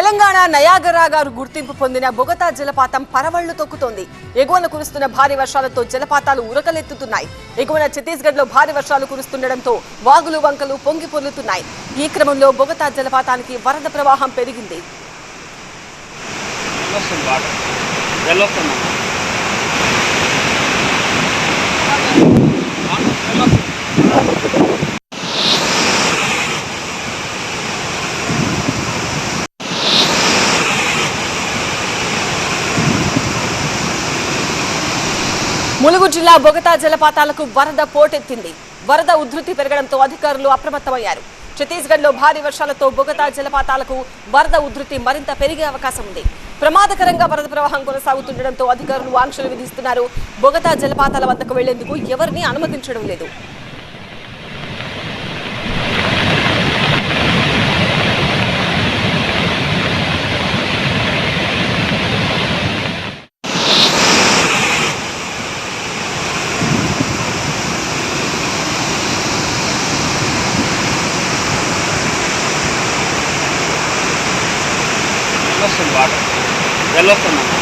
Telangana Niagara గారు గుర్తింపు పొందిన బొగతా జలపాతం పరవళ్లు తొక్కుతోంది. ఎగువన కురుస్తున్న భారీ వర్షాలతో జలపాతాలు ఉరకలెత్తుతున్నాయి. ఎగువన ఛత్తీస్గఢ్ లో భారీ వర్షాలు కురుస్తుండటంతో వాగులు వంకలు పొంగి పొర్లుతున్నాయి. ఈ క్రమంలో బొగతా జలపాతానికి వరద ప్రవాహం పెరిగింది. ములుగు జిల్లా బొగతా జలపాతాలకు వరద పోటెత్తింది. వరద ఉధృతి పెరగడంతో అధికారులు అప్రమత్తమయ్యారు. ఛత్తీస్గఢ్ లో భారీ వర్షాలతో బొగతా జలపాతాలకు వరద ఉధృతి మరింత పెరిగే అవకాశం ఉంది. ప్రమాదకరంగా వరద ప్రవాహం కొనసాగుతుండటంతో అధికారులు ఆంక్షలు విధిస్తున్నారు. బొగతా జలపాతాల వద్దకు వెళ్లేందుకు ఎవరిని అనుమతించడం లేదు. వెళ్ళొస్తున్నాం